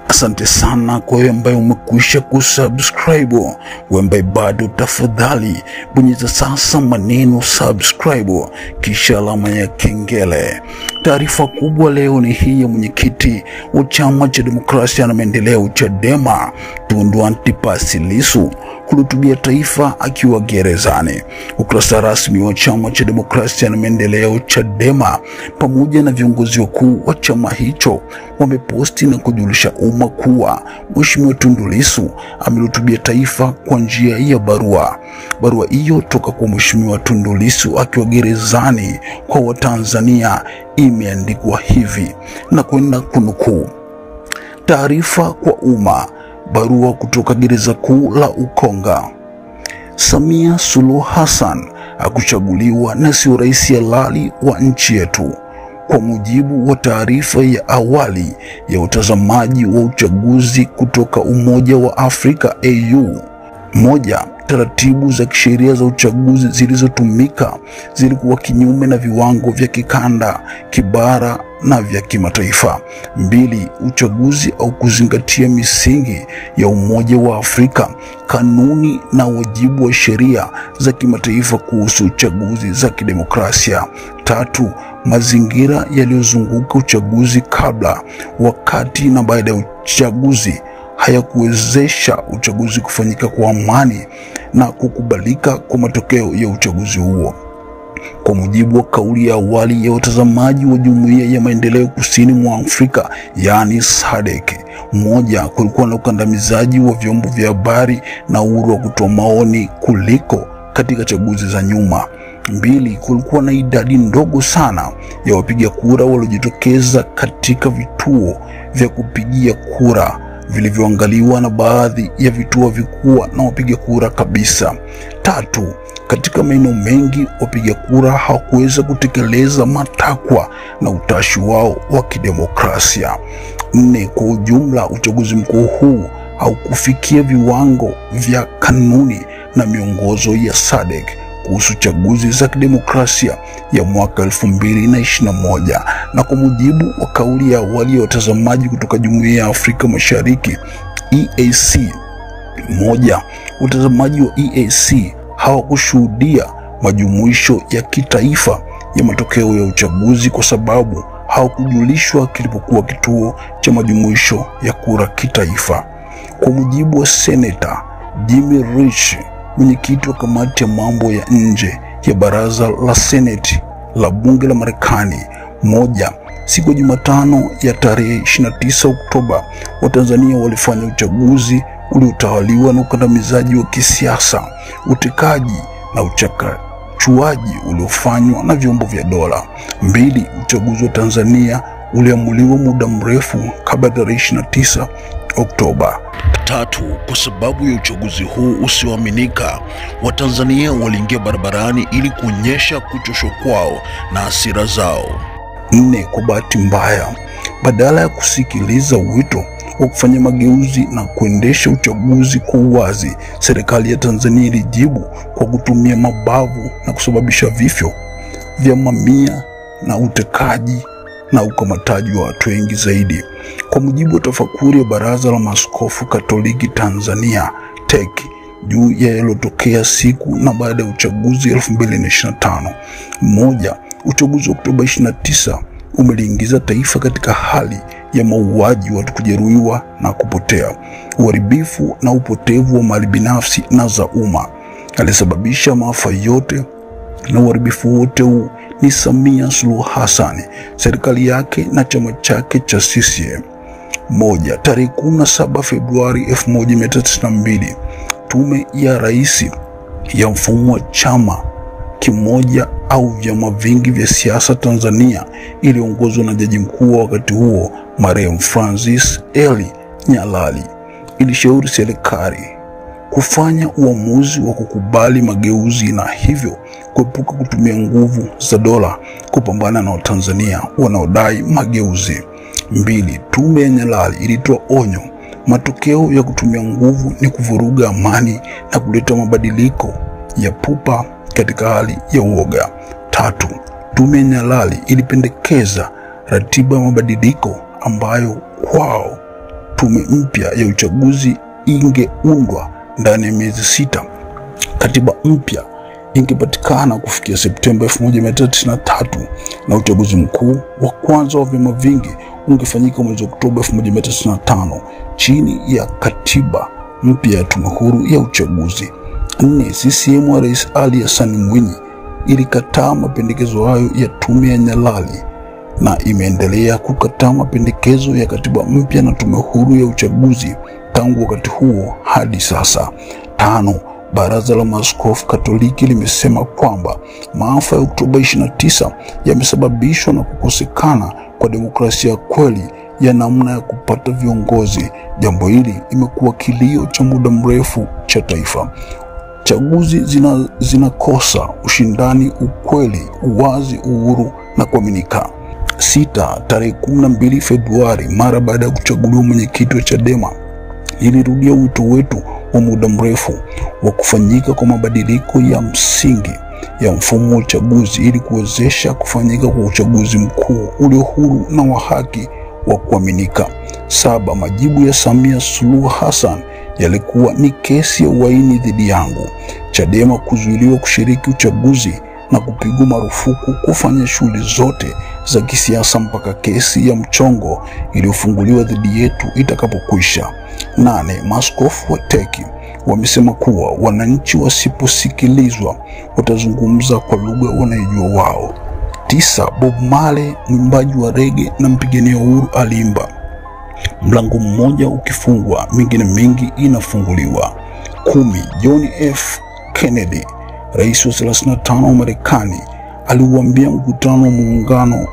Asante sana kwa wewe ambaye umekwisha kusubscribe. Wewe ambaye bado, tafadhali bonyeza sasa maneno subscribe kisha alama ya kengele. Taarifa kubwa leo ni hii ya mwenyekiti wa Chama cha Demokrasia na Maendeleo Chadema, Tundu Antipas Lissu kuhutubia taifa akiwa gerezani. Ukurasa rasmi wa Chama cha Demokrasia na Maendeleo Chadema pamoja na viongozi wakuu wa chama hicho wameposti na kujulisha umma kuwa Mheshimiwa Tundu Lissu amehutubia taifa kwa njia ya barua. Barua hiyo toka kwa Mheshimiwa Tundu Lissu akiwa gerezani kwa Watanzania imeandikwa hivi na kwenda kunukuu: taarifa kwa umma. Barua kutoka gereza kuu la Ukonga. Samia Suluhu Hassan hakuchaguliwa na sio rais halali wa nchi yetu. Kwa mujibu wa taarifa ya awali ya utazamaji wa uchaguzi kutoka Umoja wa Afrika AU, moja, taratibu za kisheria za uchaguzi zilizotumika zilikuwa kinyume na viwango vya kikanda, kibara na vya kimataifa. 2, uchaguzi au kuzingatia misingi ya Umoja wa Afrika, kanuni na wajibu wa sheria za kimataifa kuhusu uchaguzi za kidemokrasia. 3, mazingira yaliyozunguka uchaguzi kabla, wakati na baada ya uchaguzi hayakuwezesha uchaguzi kufanyika kwa amani na kukubalika kwa matokeo ya uchaguzi huo. Kwa mujibu wa kauli ya awali ya watazamaji wa Jumuiya ya Maendeleo Kusini mwa Afrika, yani SADC, 1, kulikuwa na ukandamizaji wa vyombo vya habari na uhuru wa kutoa maoni kuliko katika chaguzi za nyuma. 2, kulikuwa na idadi ndogo sana ya wapiga kura waliojitokeza katika vituo vya kupigia kura vilivyoangaliwa na baadhi ya vituo vikuwa na wapiga kura kabisa. 3, katika maeneo mengi wapiga kura hawakuweza kutekeleza matakwa na utashi wao wa kidemokrasia. 4, kwa ujumla uchaguzi mkuu huu haukufikia viwango vya kanuni na miongozo ya SADC kuhusu chaguzi za kidemokrasia ya mwaka 2021. Na kwa mujibu wa kauli ya awali ya watazamaji kutoka Jumuiya ya Afrika Mashariki EAC, 1, watazamaji wa EAC hawakushuhudia majumuisho ya kitaifa ya matokeo ya uchaguzi kwa sababu hawakujulishwa kilipokuwa kituo cha majumuisho ya kura kitaifa. Kwa mujibu wa Senator Jimmy Risch, mwenyekiti wa kamati ya mambo ya nje ya baraza la Seneti la bunge la Marekani, 1, siku ya Jumatano ya tarehe 29 Oktoba, Watanzania walifanya uchaguzi uliotawaliwa na ukandamizaji wa kisiasa, utekaji na uchakachuaji uliofanywa na vyombo vya dola. 2, uchaguzi wa Tanzania uliamuliwa muda mrefu kabla ya tarehe 29 Oktoba. 3, kwa sababu ya uchaguzi huu usioaminika, Watanzania waliingia barabarani ili kuonyesha kuchoshwa kwao na hasira zao. 4, kwa bahati mbaya, badala ya kusikiliza wito wa kufanya mageuzi na kuendesha uchaguzi kwa uwazi, serikali ya Tanzania ilijibu kwa kutumia mabavu na kusababisha vifo vya mamia na utekaji na ukamataji wa watu wengi zaidi. Kwa mujibu wa tafakuri ya Baraza la Maaskofu Katoliki Tanzania TEC juu ya yaliyotokea siku na baada ya uchaguzi 2025, 1, uchaguzi wa Oktoba 29 umeliingiza taifa katika hali ya mauaji, watu kujeruhiwa na kupotea, uharibifu na upotevu wa mali binafsi na za umma. Alisababisha maafa yote na uharibifu wote huu ni Samia Suluhu Hassan, serikali yake na chama chake cha CCM. 1, tarehe 17 Februari 1992, tume ya rais ya mfumo wa chama kimoja au vyama vingi vya siasa Tanzania iliongozwa na jaji mkuu wa wakati huo marehemu Francis Eli Nyalali ilishauri serikali kufanya uamuzi wa kukubali mageuzi na hivyo kuepuka kutumia nguvu za dola kupambana na Watanzania wanaodai mageuzi. 2, tume ya Nyalali ilitoa onyo: matokeo ya kutumia nguvu ni kuvuruga amani na kuleta mabadiliko ya pupa katika hali ya uoga. 3. Tume ya Nyalali ilipendekeza ratiba ya mabadiliko ambayo kwao tume mpya ya uchaguzi ingeundwa ndani ya miezi 6. Katiba mpya ingepatikana kufikia Septemba 1993 na uchaguzi mkuu wa kwanza wa vyama vingi ungefanyika mwezi Oktoba 1995 chini ya katiba mpya ya tume huru ya uchaguzi. 4. CCM wa Rais Ali Hassan Mwinyi ilikataa mapendekezo hayo ya tume ya Nyalali na imeendelea kukataa mapendekezo ya katiba mpya na tume huru ya uchaguzi tangu wakati huo hadi sasa. 5. Baraza la Maaskofu Katoliki limesema kwamba maafa ya Oktoba 29 yamesababishwa na kukosekana kwa demokrasia kweli ya namna ya kupata viongozi. Jambo hili limekuwa kilio cha muda mrefu cha taifa. Chaguzi zinakosa ushindani, ukweli, uwazi, uhuru na kuaminika. 6. Tarehe 12 Februari, mara baada ya kuchaguliwa mwenyekiti wa Chadema, ilirudia wito wetu wa muda mrefu wa kufanyika kwa mabadiliko ya msingi ya mfumo wa uchaguzi ili kuwezesha kufanyika kwa uchaguzi mkuu ulio huru na wa haki wa kuaminika. 7. Majibu ya Samia Suluhu Hassan yalikuwa ni kesi ya uhaini dhidi yangu. Chadema kuzuiliwa kushiriki uchaguzi na kupigwa marufuku kufanya shughuli zote za kisiasa mpaka kesi ya mchongo iliyofunguliwa dhidi yetu itakapokwisha. 8. Maaskofu wa teki wamesema kuwa wananchi wasiposikilizwa watazungumza kwa lugha wanayojua wao. 9. Bob Marley, mwimbaji wa rege na mpigania uhuru, aliimba, mlango mmoja ukifungwa mingine mingi inafunguliwa. 10. John F. Kennedy, rais wa 35 wa Marekani, aliuambia mkutano wa muungano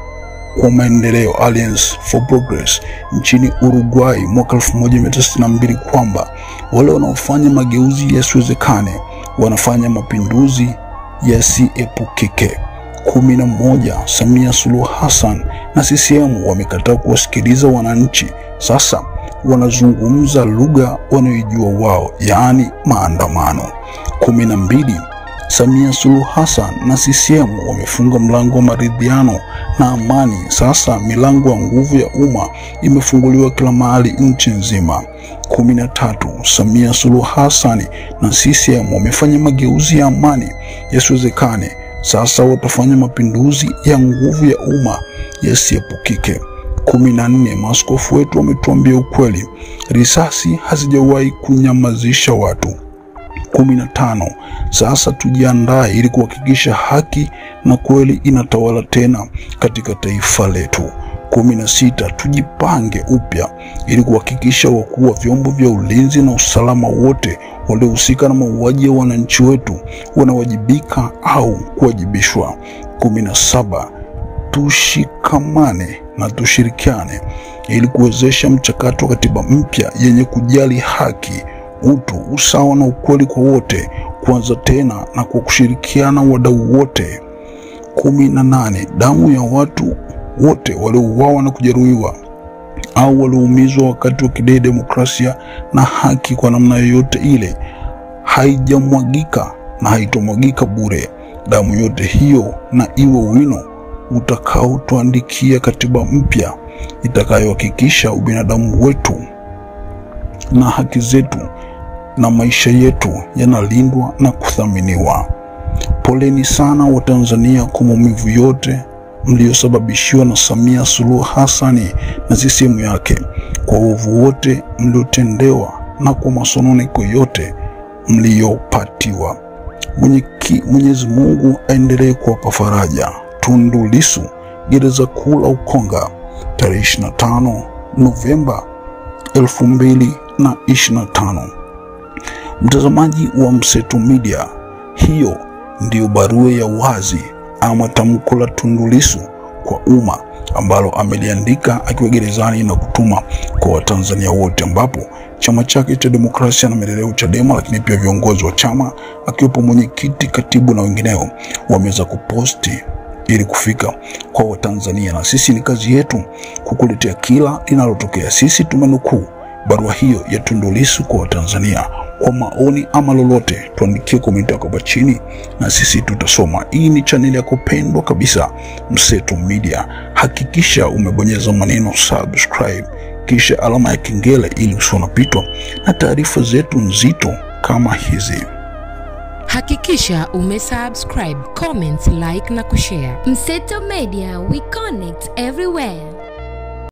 kwa maendeleo Alliance for Progress nchini Uruguay mwaka 1962 kwamba wale wanaofanya mageuzi yasiwezekane wanafanya mapinduzi yasiepukike. 11. Samia Suluhu Hassan na CCM wamekataa kuwasikiliza wananchi. Sasa wanazungumza lugha wanayojua wao, yaani maandamano. 12. Samia Suluhu Hassan na CCM wamefunga mlango wa maridhiano na amani. Sasa milango ya nguvu ya umma imefunguliwa kila mahali nchi nzima. 13. Samia Suluhu Hassan na CCM wamefanya mageuzi ya amani yasiwezekane. Sasa watafanya mapinduzi ya nguvu ya umma yasiepukike. 14. Maaskofu wetu wametuambia ukweli, risasi hazijawahi kunyamazisha watu. 15. Sasa tujiandae ili kuhakikisha haki na kweli inatawala tena katika taifa letu. 16. Tujipange upya ili kuhakikisha wakuu wa vyombo vya ulinzi na usalama wote waliohusika na mauaji ya wananchi wetu wanawajibika au kuwajibishwa. 17. Tushikamane na tushirikiane ili kuwezesha mchakato wa katiba mpya yenye kujali haki, utu, usawa na ukweli kwa wote kuanza tena na kwa kushirikiana wadau wote. 18. Damu ya watu wote waliouawa na kujeruhiwa au walioumizwa wakati wa kidai demokrasia na haki kwa namna yoyote ile haijamwagika na haitomwagika bure. Damu yote hiyo na iwe wino utakaotuandikia katiba mpya itakayohakikisha ubinadamu wetu na haki zetu na maisha yetu yanalindwa na kuthaminiwa. Poleni sana wa Tanzania kwa maumivu yote mliosababishiwa na Samia Suluhu Hassan na CCM yake, kwa uovu wote mliotendewa na kwa masononeko yote mliopatiwa. Mwenyezi Mungu aendelee kuwapa faraja. Tundu Lissu, gereza kuu la Ukonga, tarehe 25 Novemba 2025. Mtazamaji wa Mseto Media, hiyo ndiyo barua ya wazi ama tamko la Tundu Lissu kwa umma ambalo ameliandika akiwa gerezani na kutuma kwa Watanzania wote, ambapo chama chake cha Demokrasia na Maendeleo Chadema, lakini pia viongozi wa chama akiwepo mwenyekiti, katibu na wengineo wameweza kuposti ili kufika kwa Watanzania, na sisi ni kazi yetu kukuletea kila linalotokea. Sisi tumenukuu barua hiyo ya Tundu Lissu kwa Watanzania Kwa maoni ama lolote, tuandikie komenti yako hapa chini na sisi tutasoma. Hii ni channel yako pendwa kabisa, Mseto Media. Hakikisha umebonyeza maneno subscribe kisha alama ya kengele ili usionapitwa na taarifa zetu nzito kama hizi. Hakikisha umesubscribe, comment, like na kushare. Mseto Media, we connect everywhere.